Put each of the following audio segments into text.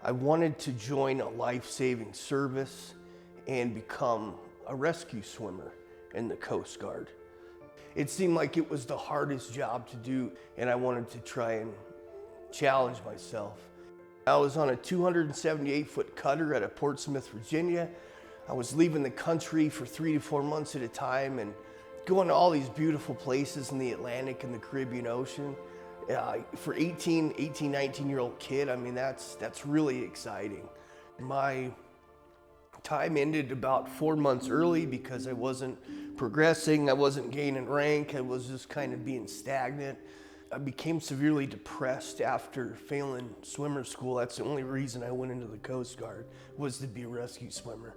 I wanted to join a life-saving service and become a rescue swimmer in the Coast Guard. It seemed like it was the hardest job to do, and I wanted to try and challenge myself. I was on a 278-foot cutter out of Portsmouth, Virginia. I was leaving the country for 3 to 4 months at a time and going to all these beautiful places in the Atlantic and the Caribbean Ocean. For 19-year-old kid, I mean, that's really exciting. My time ended about 4 months early because I wasn't progressing, I wasn't gaining rank, I was just kind of being stagnant. I became severely depressed after failing swimmer school. That's the only reason I went into the Coast Guard, was to be a rescue swimmer.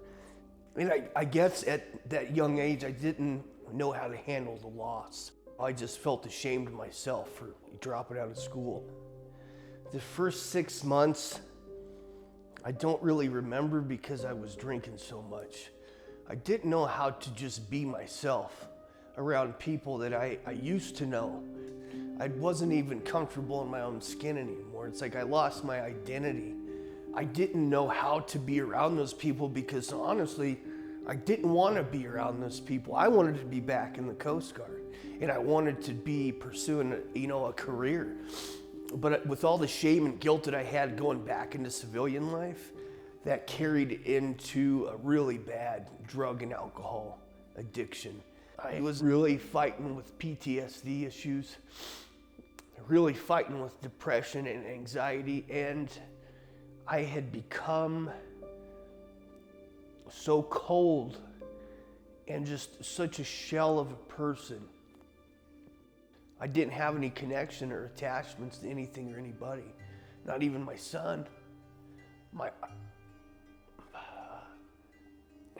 And I guess at that young age, I didn't know how to handle the loss. I just felt ashamed of myself for dropping out of school. The first 6 months, I don't really remember because I was drinking so much. I didn't know how to just be myself around people that I used to know. I wasn't even comfortable in my own skin anymore. It's like I lost my identity. I didn't know how to be around those people because honestly, I didn't want to be around those people. I wanted to be back in the Coast Guard, and I wanted to be pursuing a career. But with all the shame and guilt that I had going back into civilian life, that carried into a really bad drug and alcohol addiction. I was really fighting with PTSD issues, really fighting with depression and anxiety, and I had become so cold and just such a shell of a person. I didn't have any connection or attachments to anything or anybody, not even my son.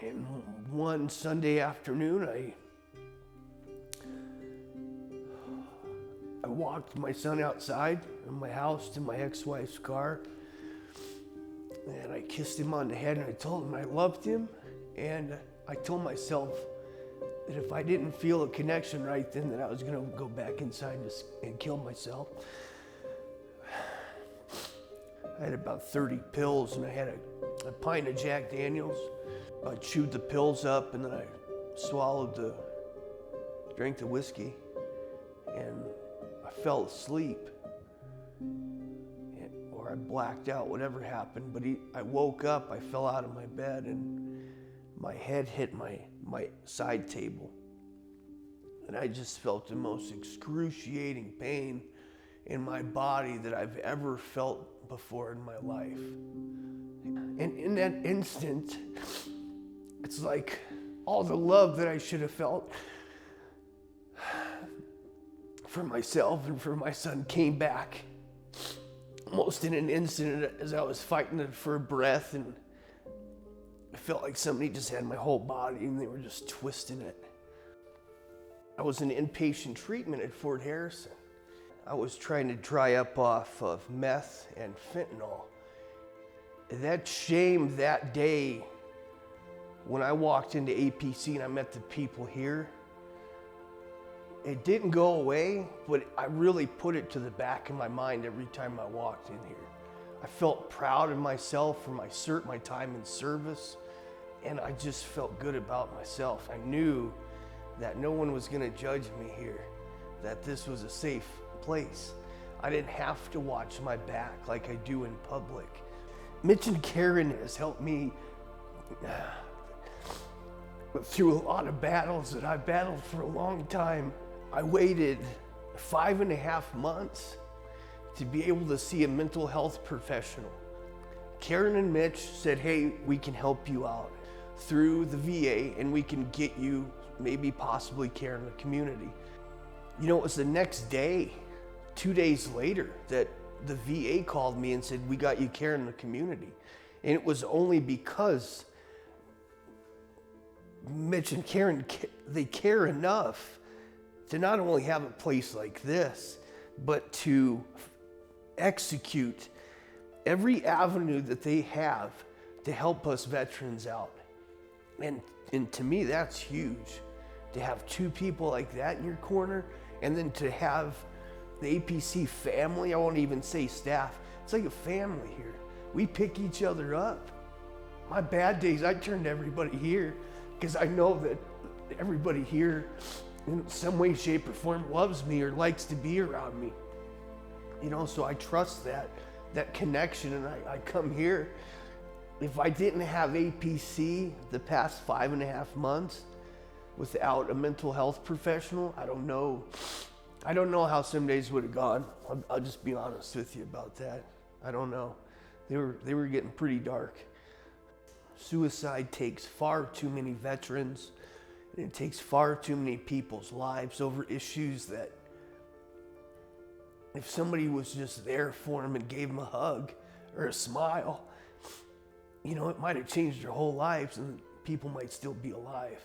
And one Sunday afternoon, I walked my son outside of my house to my ex-wife's car, and I kissed him on the head and I told him I loved him, and I told myself that if I didn't feel a connection right then, that I was gonna go back inside and kill myself. I had about 30 pills and I had a pint of Jack Daniels. I chewed the pills up and then I drank the whiskey, and I fell asleep. Or I blacked out, whatever happened, but I woke up, I fell out of my bed and my head hit my side table. And I just felt the most excruciating pain in my body that I've ever felt before in my life. And in that instant, it's like all the love that I should have felt for myself and for my son came back almost in an instant as I was fighting for a breath, and I felt like somebody just had my whole body and they were just twisting it. I was in inpatient treatment at Fort Harrison. I was trying to dry up off of meth and fentanyl. That shame that day when I walked into APC and I met the people here, it didn't go away, but I really put it to the back of my mind every time I walked in here. I felt proud of myself for my time in service, and I just felt good about myself. I knew that no one was gonna judge me here, that this was a safe place. I didn't have to watch my back like I do in public. Mitch and Karen has helped me through a lot of battles that I've battled for a long time. I waited 5.5 months to be able to see a mental health professional. Karen and Mitch said, hey, we can help you out through the VA and we can get you maybe possibly care in the community. You know, it was the next day, 2 days later, that the VA called me and said, we got you care in the community. And it was only because Mitch and Karen, they care enough to not only have a place like this, but to execute every avenue that they have to help us veterans out. And to me, that's huge. To have two people like that in your corner, and then to have the APC family, I won't even say staff, it's like a family here. We pick each other up. My bad days, I turn to everybody here because I know that everybody here in some way, shape, or form loves me or likes to be around me. So I trust that connection, and I come here. If I didn't have APC the past 5.5 months without a mental health professional, I don't know how some days would have gone. I'll just be honest with you about that. I don't know. They were getting pretty dark. Suicide takes far too many veterans, and it takes far too many people's lives over issues that if somebody was just there for them and gave them a hug or a smile, it might have changed their whole lives and people might still be alive.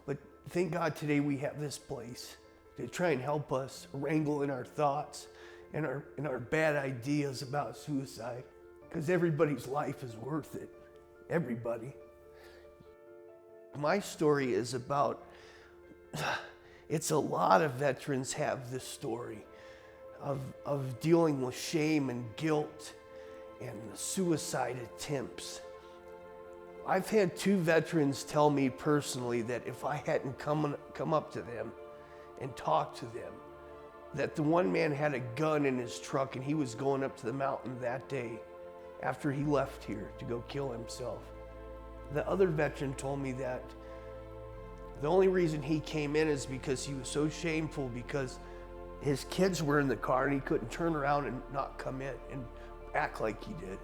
But thank God today we have this place to try and help us wrangle in our thoughts and our bad ideas about suicide, because everybody's life is worth it. Everybody. My story is about, it's a lot of veterans have this story of dealing with shame and guilt and suicide attempts. I've had 2 veterans tell me personally that if I hadn't come up to them and talked to them, that the one man had a gun in his truck and he was going up to the mountain that day after he left here to go kill himself. The other veteran told me that the only reason he came in is because he was so shameful because his kids were in the car and he couldn't turn around and not come in and act like he did.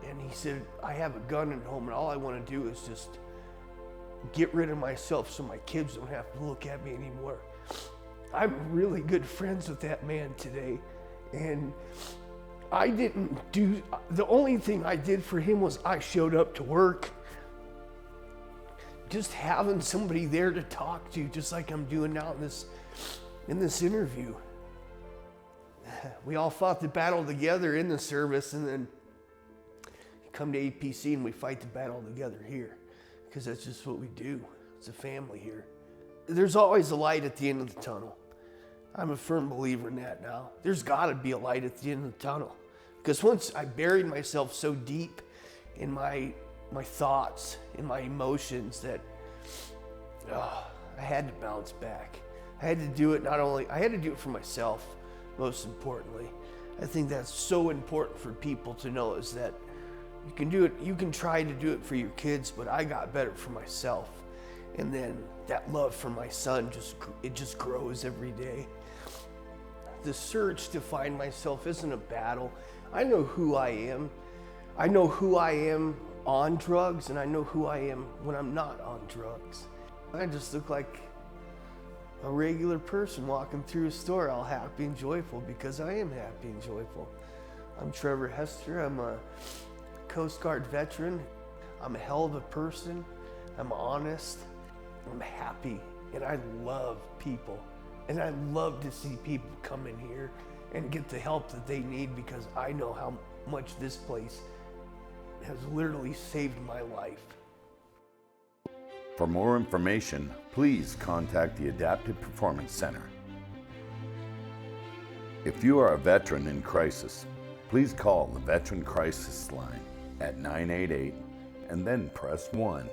And he said, I have a gun at home and all I want to do is just get rid of myself so my kids don't have to look at me anymore. I'm really good friends with that man today. And the only thing I did for him was I showed up to work. Just having somebody there to talk to, just like I'm doing now in this interview. We all fought the battle together in the service, and then come to APC and we fight the battle together here, because that's just what we do. It's a family here. There's always a light at the end of the tunnel. I'm a firm believer in that now. There's got to be a light at the end of the tunnel, because once I buried myself so deep in my thoughts, in my emotions, that I had to bounce back. I had to do it I had to do it for myself, most importantly. I think that's so important for people to know, is that you can do it, you can try to do it for your kids, but I got better for myself. And then that love for my son, just grows every day. The search to find myself isn't a battle. I know who I am. I know who I am on drugs, and I know who I am when I'm not on drugs. I just look like a regular person walking through a store, all happy and joyful, because I am happy and joyful. I'm Trevor Hester. I'm a Coast Guard veteran. I'm a hell of a person. I'm honest. I'm happy, and I love people. And I love to see people come in here and get the help that they need, because I know how much this place has literally saved my life. For more information, please contact the Adaptive Performance Center. If you are a veteran in crisis, please call the Veteran Crisis Line at 988 and then press 1.